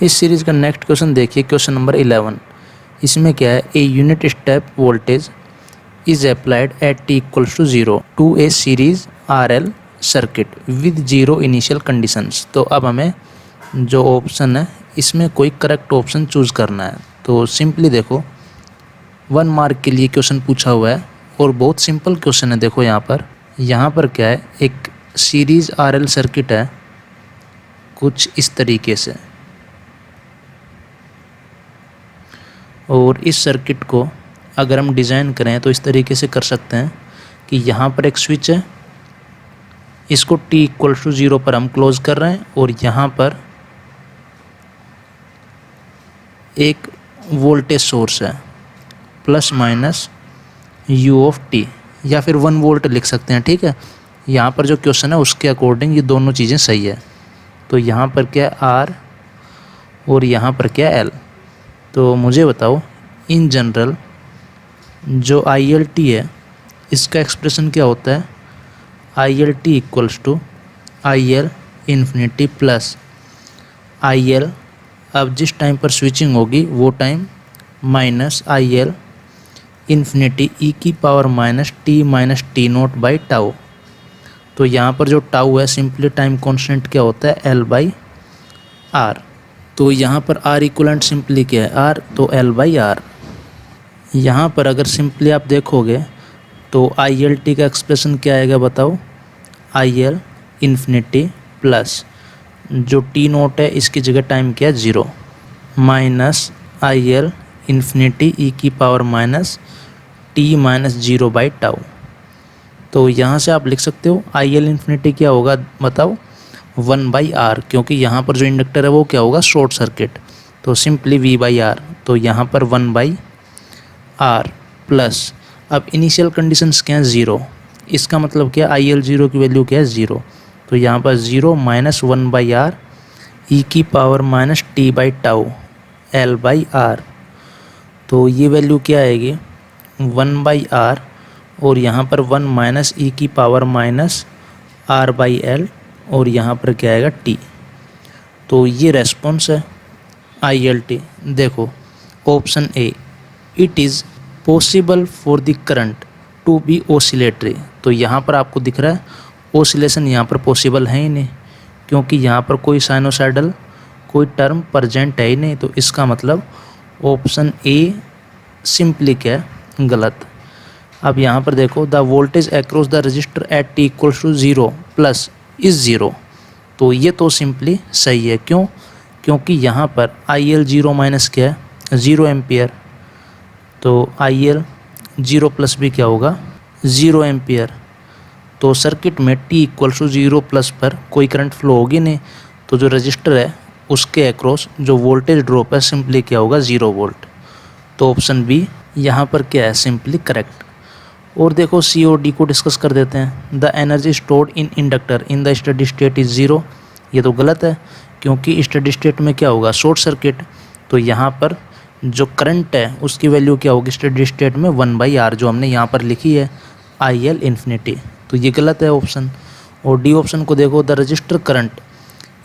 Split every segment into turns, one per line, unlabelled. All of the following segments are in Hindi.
इस सीरीज़ का नेक्स्ट क्वेश्चन देखिए, क्वेश्चन नंबर 11। इसमें क्या है, a unit step voltage is applied at t equals to 0 to a series RL circuit with 0 initial conditions. तो अब हमें जो ऑप्शन है इसमें कोई करेक्ट ऑप्शन चूज़ करना है। तो सिंपली देखो, 1 मार्क के लिए क्वेश्चन पूछा हुआ है और बहुत सिंपल क्वेश्चन है। देखो यहाँ पर क्या है, एक सीरीज RL सर्किट है कुछ इस तरीके से, और इस सर्किट को अगर हम डिज़ाइन करें तो इस तरीके से कर सकते हैं कि यहाँ पर एक स्विच है, इसको t इक्वल्स टू 0 पर हम क्लोज़ कर रहे हैं, और यहाँ पर एक वोल्टेज सोर्स है plus minus u of t, या फिर 1 वोल्ट लिख सकते हैं। ठीक है, यहाँ पर जो क्वेश्चन है उसके अकॉर्डिंग ये दोनों चीज़ें सही है। तो यहाँ पर क्या है R और यहाँ पर क्या है L। तो मुझे बताओ, इन जनरल जो ILT है इसका एक्सप्रेशन क्या होता है, ILT equals to IL infinity plus IL, अब जिस टाइम पर स्विचिंग होगी वो time, minus IL infinity e की power minus t naught by tau. तो यहाँ पर जो टाउ है सिंपली टाइम कांस्टेंट क्या होता है, L बाई आर। तो यहाँ पर R इक्वलेंट सिंपली क्या है, R, तो L बाई आर। यहाँ पर अगर सिंपली आप देखोगे तो ILT का एक्सप्रेशन क्या आएगा बताओ, IL इन्फिनिटी प्लस जो t नोट है इसकी जगह टाइम क्या है 0, माइनस IL इन्फिनिटी e की power minus t minus 0 by tau. तो यहाँ से आप लिख सकते हो IL इन्फिनिटी क्या होगा बताओ, 1 बाई आर, क्योंकि यहाँ पर जो इंडक्टर है वो क्या होगा, शॉर्ट सर्किट, तो सिंपली V बाई आर। तो यहाँ पर 1 बाई आर प्लस, अब इनिशियल कंडीशंस क्या है 0, इसका मतलब क्या है IL 0 की वैल्यू क्या है 0, तो यहाँ पर 0 माइनस 1 बाई आर ई की power minus t by tau L by R. तो ये वैल्यू क्या आएगी 1 बाई आर, और यहाँ पर 1 माइनस ई की power minus R by L, और यहाँ पर क्या आएगा t। तो ये रेस्पॉन्स है ILT। देखो option A, it is possible for the current to be oscillatory. तो यहाँ पर आपको दिख रहा है ऑसिलेशन यहाँ पर पॉसिबल है ही नहीं, क्योंकि यहाँ पर कोई साइनोसाइडल कोई टर्म प्रेजेंट है ही नहीं। तो इसका मतलब ऑप्शन ए सिंपली क्या है, गलत। अब यहाँ पर देखो, the voltage across the resistor at t equals to 0 plus is 0। तो ये तो सिंपली सही है, क्यों, क्योंकि यहाँ पर IL 0 माइनस क्या है 0 एम्पियर, तो IL 0 प्लस भी क्या होगा 0 एम्पियर। तो सर्किट में t इक्वल्स टू 0 प्लस पर कोई करंट फ्लो होगी नहीं, तो जो रजिस्टर है उसके अक्रॉस जो वोल्टेज ड्रॉप है सिंपली क्या होगा 0 वोल्ट। तो ऑप्शन बी यहाँ पर क्या है, सिंपली करेक्ट। और देखो C और D को डिस्कस कर देते हैं। The energy stored in inductor in the steady state is 0। ये तो गलत है, क्योंकि स्टेडी स्टेट में क्या होगा, शॉर्ट सर्किट। तो यहाँ पर जो करंट है उसकी वैल्यू क्या होगी स्टेडी स्टेट में 1 बाई आर, जो हमने यहाँ पर लिखी है IL इन्फिनिटी। तो ये गलत है ऑप्शन। और डी ऑप्शन को देखो, the resistor current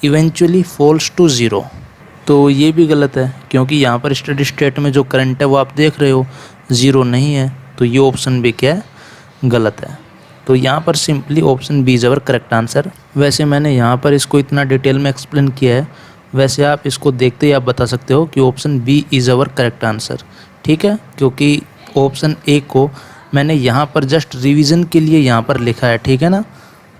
eventually falls to 0। तो ये भी गलत है, क्योंकि यहाँ पर स्टेडी स्टेट में जो करंट है वो आप देख रहे हो 0 नहीं है। तो ये ऑप्शन भी क्या है, गलत है। तो यहाँ पर simply option B is our correct answer. वैसे मैंने यहाँ पर इसको इतना डिटेल में एक्सप्लेन किया है, वैसे आप इसको देखते ही आप बता सकते हो कि option B is our correct answer. ठीक है, क्योंकि ऑप्शन ए को मैंने यहाँ पर जस्ट रिवीजन के लिए यहाँ पर लिखा है, ठीक है ना।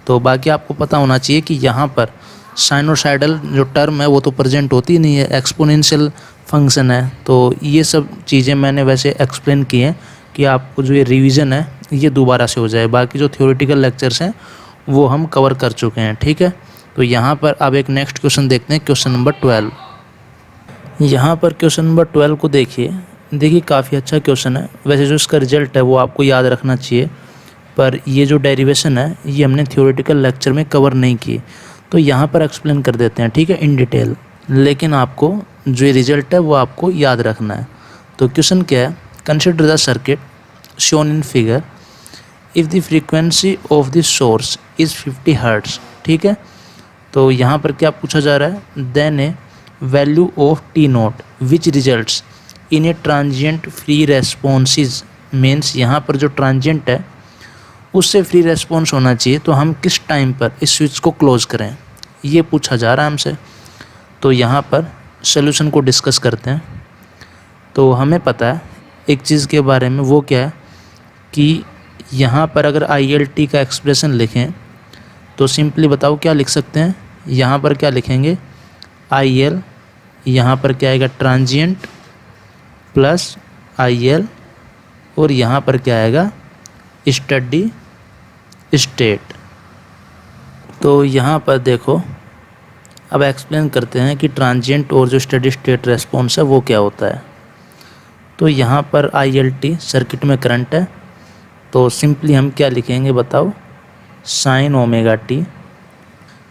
तो बाकी आपको पता होना चाहिए कि यहाँ पर साइनोसाइडल जो टर्म है वो तो प्रेजेंट होती नहीं है, एक्सपोनेंशियल फंक्शन है। तो ये सब चीज़ें मैंने वैसे एक्सप्लेन की हैं कि आपको जो ये रिवीजन है ये दोबारा से हो जाए। बाकी जो थ्योरेटिकल लेक्चर्स हैं वो हम कवर कर चुके हैं, ठीक है। तो यहाँ पर अब एक नेक्स्ट क्वेश्चन देखते हैं, क्वेश्चन नंबर 12। यहाँ पर क्वेश्चन नंबर 12 को देखिए काफ़ी अच्छा क्वेश्चन है। वैसे जो इसका रिजल्ट है वो आपको याद रखना चाहिए, पर ये जो डेरिवेशन है ये हमने थ्योरेटिकल लेक्चर में कवर नहीं की। तो यहाँ पर एक्सप्लेन कर देते हैं, ठीक है, इन डिटेल। लेकिन आपको जो रिजल्ट है वो आपको याद रखना है। तो क्वेश्चन क्या है, consider the circuit shown in figure if the frequency of the source is 50 hertz. ठीक है, तो यहाँ पर क्या पूछा जा रहा है, then a value of T naught which results in a transient free responses means यहाँ पर जो ट्रांजिएंट है उससे फ्री रेस्पॉन्स होना चाहिए, तो हम किस टाइम पर इस स्विच को क्लोज करें, ये पूछा जा रहा है हमसे। तो यहाँ पर सॉल्यूशन को डिस्कस करते हैं। तो हमें पता है एक चीज़ के बारे में, वो क्या है कि यहाँ पर अगर ILT का एक्सप्रेशन लिखें तो सिंपली बताओ क्या लिख सकते हैं। यहाँ पर क्या लिखेंगे, IL, यहाँ पर क्या आएगा ट्रांजिएंट प्लस IL, और यहाँ पर क्या आएगा स्टडी स्टेट। तो यहाँ पर देखो, अब एक्सप्लेन करते हैं कि ट्रांजिएंट और जो स्टडी स्टेट रेस्पॉन्स है वो क्या होता है। तो यहाँ पर ILT सर्किट में करंट है, तो सिंपली हम क्या लिखेंगे बताओ, sine omega T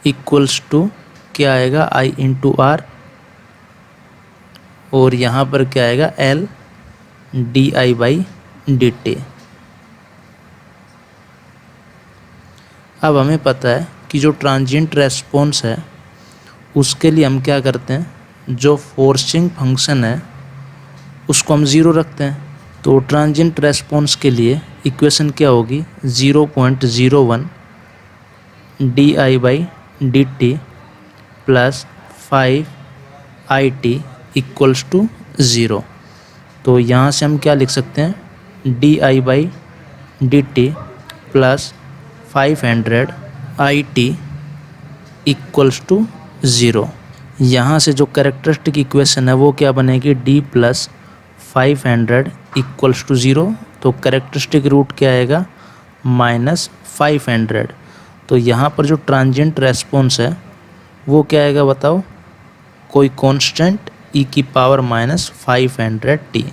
equals to क्या आएगा I इंटू आर, और यहाँ पर क्या आएगा L di/dt। अब हमें पता है कि जो ट्रांजिएंट रेस्पॉन्स है उसके लिए हम क्या करते हैं, जो फोर्सिंग फंक्शन है उसको हम 0 रखते हैं। तो ट्रांजिएंट रेस्पॉन्स के लिए इक्वेशन क्या होगी, 0.01 di/dt plus 5it equals to 0। तो यहाँ से हम क्या लिख सकते हैं, di/dt plus 500it equals to 0। यहाँ से जो कैरेक्टरिस्टिक इक्वेशन है वो क्या बनेगी, d प्लस 500 इक्वल्स टू 0। तो कैरेक्टरिस्टिक रूट क्या आएगा, -500। तो यहाँ पर जो ट्रांजिएंट रेस्पॉन्स है वो क्या आएगा बताओ, कोई कांस्टेंट e⁻⁻500t।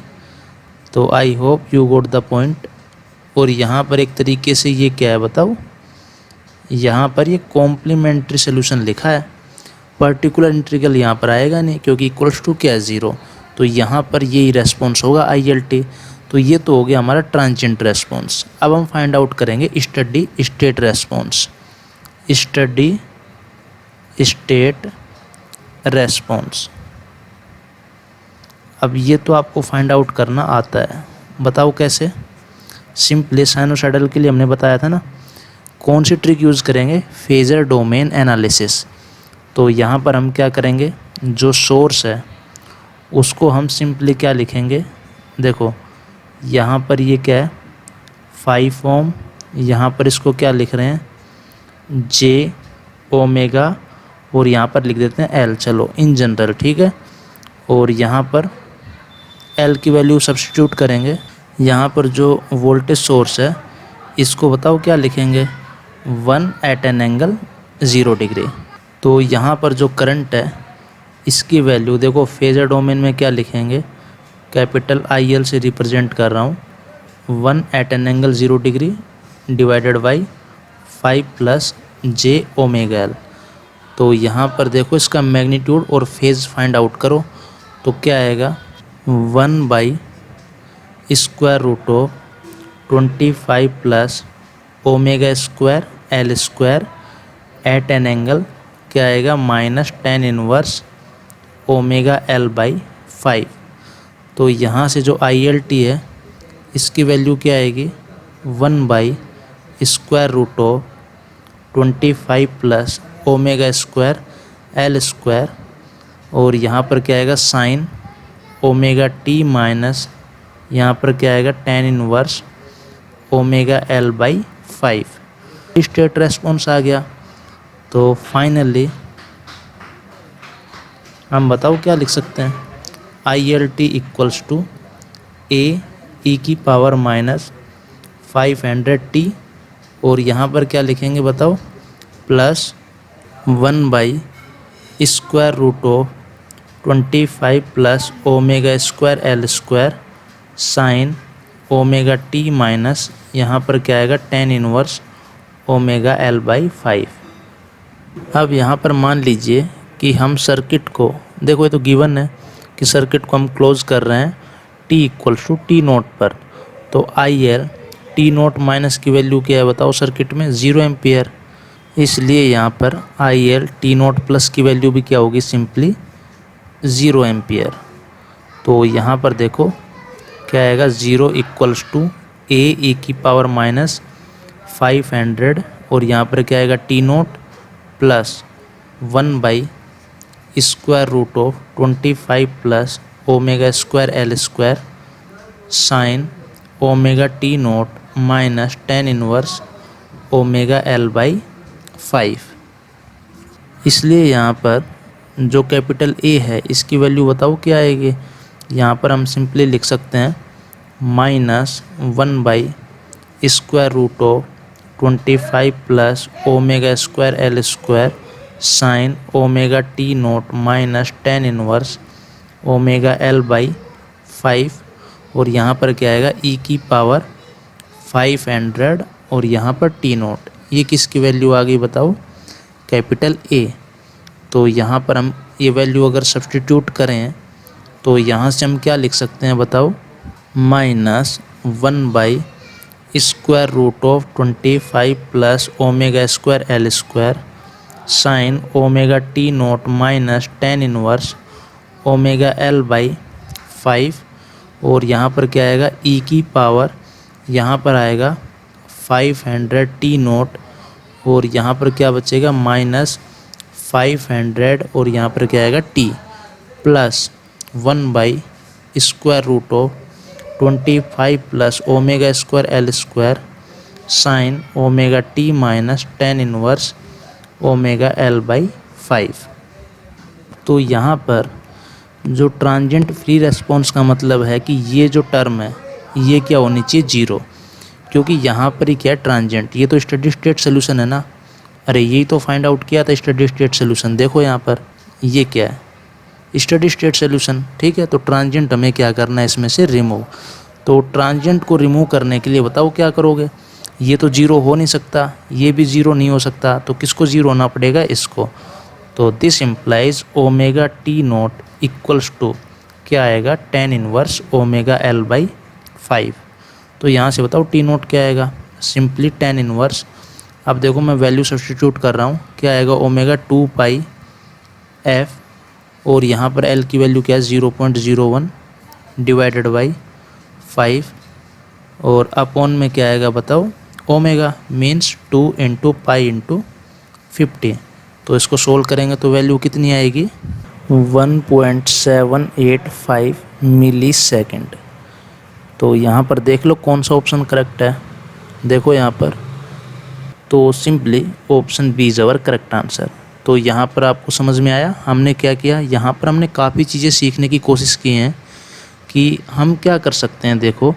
तो I hope you got the point. और यहाँ पर एक तरीके से ये क्या है बताओ, यहाँ पर ये कॉम्प्लीमेंट्री सोल्यूशन लिखा है, पर्टिकुलर इंटीग्रल यहाँ पर आएगा नहीं क्योंकि इक्वल्स टू क्या है 0। तो यहाँ पर यही रेस्पॉन्स होगा ILT। तो ये तो हो गया हमारा ट्रांजिएंट रेस्पॉन्स। अब हम फाइंड आउट करेंगे steady state response. Steady state response, अब ये तो आपको फाइंड आउट करना आता है, बताओ कैसे। सिंपली साइनोसॉइडल के लिए हमने बताया था ना, कौन सी ट्रिक यूज़ करेंगे, फेजर डोमेन एनालिसिस। तो यहाँ पर हम क्या करेंगे, जो सोर्स है उसको हम सिंपली क्या लिखेंगे, देखो यहाँ पर ये क्या है 5 ओम, यहाँ पर इसको क्या लिख रहे हैं J ओमेगा, और यहाँ पर लिख देते हैं L, चलो इन जनरल ठीक है। और यहाँ पर L की वैल्यू सब्स्टिट्यूट करेंगे। यहाँ पर जो वोल्टेज सोर्स है इसको बताओ क्या लिखेंगे, 1 एट एन एंगल 0 डिग्री। तो यहाँ पर जो करंट है इसकी वैल्यू देखो, फेजर डोमेन में क्या लिखेंगे, कैपिटल IL से रिप्रेजेंट कर रहा हूँ, 1 at an angle 0 degree divided by 5 plus J omega L। तो यहाँ पर देखो इसका मैग्नीट्यूड और फेज फाइंड आउट करो, तो क्या आएगा 1/√25 plus omega square L square at an angle क्या आएगा -tan इनवर्स ओमेगा L/5। तो यहाँ से जो ILT है इसकी वैल्यू क्या आएगी 1/√25 plus omega square L square, और यहाँ पर क्या आएगा साइन ओमेगा t माइनस यहाँ पर क्या आएगा tan inverse omega L/5। State response आ गया। तो फाइनली हम बताओ क्या लिख सकते हैं, ILT इक्वल्स टू (e⁻⁻500t), और यहाँ पर क्या लिखेंगे बताओ, plus 1/√25 plus omega square L square sine omega t minus यहाँ पर क्या आएगा tan इनवर्स ओमेगा L/5। अब यहाँ पर मान लीजिए कि हम सर्किट को, देखो ये तो गिवन है कि सर्किट को हम क्लोज कर रहे हैं t इक्वल्स टू T0 पर। तो IL T0 माइनस की वैल्यू क्या है बताओ सर्किट में, 0 एम्पियर। इसलिए यहाँ पर IL T0 प्लस की वैल्यू भी क्या होगी, सिंपली 0 एम्पियर। तो यहाँ पर देखो क्या आएगा, 0 इक्वल्स टू a e⁻500 और यहाँ पर क्या आएगा T0 plus 1/√25 plus ω²L² sine ω⁡T0 minus tan inverse ω/L/5। इसलिए यहाँ पर जो कैपिटल A है इसकी वैल्यू बताओ क्या आएगी। यहाँ पर हम सिंपली लिख सकते हैं -1/√25 plus ω²L² sine ω⁡T0 minus tan inverse ω/L/5 और यहाँ पर क्या आएगा e⁻500 और यहाँ पर T0। ये किसकी वैल्यू आ गई बताओ, कैपिटल A। तो यहाँ पर हम ये वैल्यू अगर सब्स्टिट्यूट करें तो यहाँ से हम क्या लिख सकते हैं बताओ, -1/√25 plus ω²L² sine ω⁡T0 minus tan inverse ω/L/5 और यहाँ पर क्या आएगा यहाँ पर आएगा 500 T0 और यहाँ पर क्या बचेगा -500 और यहाँ पर क्या आएगा T plus 1/√25 plus ω²L² sine ω⁡T minus tan inverse ω/L/5। तो यहाँ पर जो ट्रांजिएंट फ्री रेस्पॉन्स का मतलब है कि ये जो टर्म है ये क्या होनी चाहिए 0, क्योंकि यहाँ पर ही क्या है ट्रांजिएंट, ये तो स्टेडी स्टेट सोल्यूशन है ना। अरे यही तो फाइंड आउट किया था स्टेडी स्टेट सोल्यूशन। देखो यहाँ पर ये क्या है, स्टेडी स्टेट सोल्यूशन, ठीक है। तो ट्रांजिएंट हमें क्या करना है इसमें से रिमूव। तो ट्रांजिएंट को रिमूव करने के लिए बताओ क्या करोगे, ये तो 0 हो नहीं सकता, ये भी 0 नहीं हो सकता, तो किसको 0 होना पड़ेगा, इसको। तो this implies ω⁡T0 equals to क्या आएगा tan इनवर्स ω/L/5। तो यहाँ से बताओ T0 क्या आएगा, सिंपली tan इनवर्स। अब देखो मैं वैल्यू सब्स्टिट्यूट कर रहा हूँ, क्या आएगा ω2πf और यहाँ पर L की वैल्यू क्या है 0.01 डिवाइडेड बाई 5 और अपॉन में क्या आएगा बताओ, ओमेगा मीन्स 2 × पाई × 50। तो इसको सोल्व करेंगे तो वैल्यू कितनी आएगी 1.785 मिली सेकेंड। तो यहाँ पर देख लो कौन सा ऑप्शन करेक्ट है, देखो यहाँ पर, तो simply option B is our correct answer. तो यहाँ पर आपको समझ में आया हमने क्या किया। यहाँ पर हमने काफ़ी चीज़ें सीखने की कोशिश की हैं कि हम क्या कर सकते हैं। देखो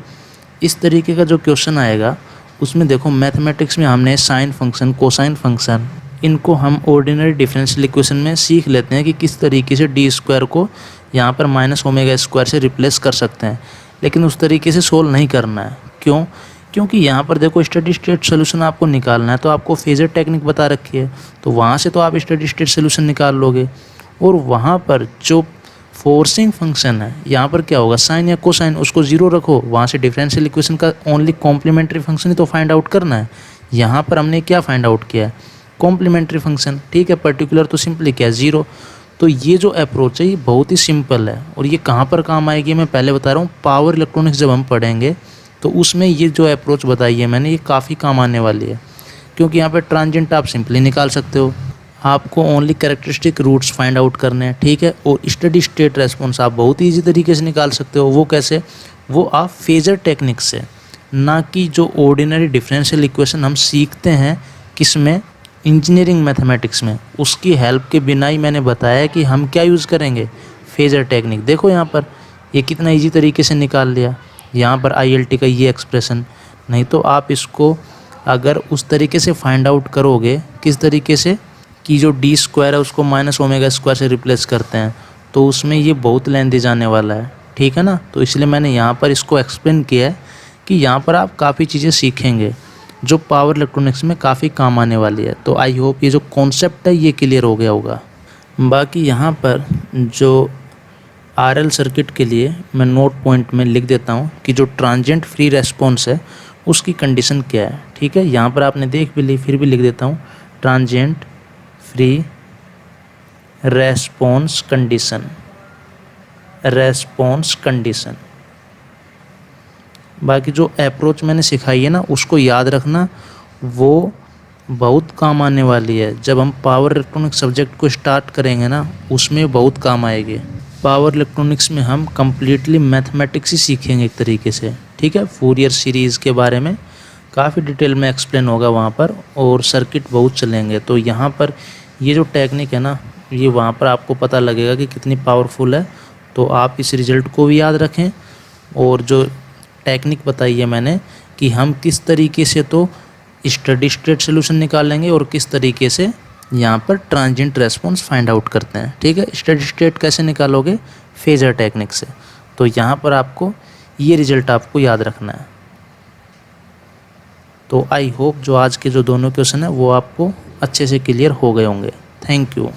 इस तरीके का जो क्वेश्चन आएगा उसमें देखो मैथमेटिक्स में हमने साइन फंक्शन, कोसाइन फंक्शन, इनको हम ऑर्डिनरी डिफरेंशियल इक्वेशन में सीख लेते हैं कि किस तरीके से d² को यहाँ पर -ω² से रिप्लेस कर सकते हैं, लेकिन उस तरीके से सोल्व नहीं करना है। क्यों? क्योंकि यहाँ पर देखो स्टेडी स्टेट सोल्यूशन आपको निकालना है, तो आपको फेजर टेक्निक बता रखी है, तो वहाँ से तो आप स्टेडी स्टेट सोल्यूशन निकाल लोगे। और वहाँ पर जो फोर्सिंग फंक्शन है यहाँ पर क्या होगा, साइन या कोसाइन, उसको 0 रखो, वहाँ से डिफरेंशियल इक्वेशन का ओनली कॉम्प्लीमेंट्री फंक्शन ही तो फाइंड आउट करना है। यहाँ पर हमने क्या फाइंड आउट किया है, कॉम्प्लीमेंट्री फंक्शन, ठीक है। पर्टिकुलर तो सिंपली क्या है 0। तो ये जो अप्रोच है ये बहुत ही सिंपल है और ये कहाँ पर काम आएगी मैं पहले बता रहा हूँ। पावर इलेक्ट्रॉनिक्स जब हम पढ़ेंगे तो उसमें ये जो अप्रोच बताई है मैंने, ये काफ़ी काम आने वाली है, क्योंकि यहाँ पे ट्रांजिएंट आप सिंपली निकाल सकते हो, आपको only characteristic roots find out करने हैं, ठीक है। और स्टेडी स्टेट रेस्पॉन्स आप बहुत ही ईजी तरीके से निकाल सकते हो। वो कैसे, वो आप फेजर टेक्निक से, ना कि जो ऑर्डिनरी डिफरेंशियल इक्वेशन हम सीखते हैं किसमें, इंजीनियरिंग मैथमेटिक्स में, उसकी हेल्प के बिना ही मैंने बताया कि हम क्या यूज़ करेंगे, फेजर टेक्निक। देखो यहाँ पर ये कितना ईजी तरीके से निकाल लिया, यहाँ पर ILT का ये एक्सप्रेशन। नहीं तो आप इसको अगर उस तरीके से फाइंड आउट करोगे, किस तरीके से कि जो d² है उसको -ω² से रिप्लेस करते हैं, तो उसमें ये बहुत लेंथी जाने वाला है, ठीक है ना। तो इसलिए मैंने यहाँ पर इसको एक्सप्लेन किया है कि यहाँ पर आप काफ़ी चीज़ें सीखेंगे जो पावर इलेक्ट्रॉनिक्स में काफ़ी काम आने वाली है। तो आई होप ये जो कॉन्सेप्ट है ये क्लियर हो गया होगा। बाकी यहाँ पर जो RL सर्किट के लिए मैं नोट पॉइंट में लिख देता हूँ कि जो ट्रांजिएंट फ्री रेस्पॉन्स है उसकी कंडीशन क्या है, ठीक है। यहाँ पर आपने देख भी ली, फिर भी लिख देता हूँ, transient free response condition response condition. बाकी जो अप्रोच मैंने सिखाई है ना उसको याद रखना, वो बहुत काम आने वाली है। जब हम पावर इलेक्ट्रॉनिक्स सब्जेक्ट को स्टार्ट करेंगे ना उसमें बहुत काम आएगी। पावर इलेक्ट्रॉनिक्स में हम कम्प्लीटली मैथमेटिक्स ही सीखेंगे एक तरीके से, ठीक है। फूरियर सीरीज़ के बारे में काफ़ी डिटेल में एक्सप्लेन होगा वहाँ पर, और सर्किट बहुत चलेंगे। तो यहाँ पर ये जो टेक्निक है ना ये वहाँ पर आपको पता लगेगा कि कितनी पावरफुल है। तो आप इस रिज़ल्ट को भी याद रखें, और जो टेक्निक बताई है मैंने कि हम किस तरीके से तो स्टेडी स्टेट सोल्यूशन निकालेंगे और किस तरीके से यहाँ पर ट्रांजिएंट रेस्पॉन्स फाइंड आउट करते हैं, ठीक है। स्टेडी स्टेट कैसे निकालोगे, फेजर टेक्निक से। तो यहाँ पर आपको ये रिजल्ट आपको याद रखना है। तो आई होप जो आज के जो दोनों क्वेश्चन है वो आपको अच्छे से क्लियर हो गए होंगे। Thank you.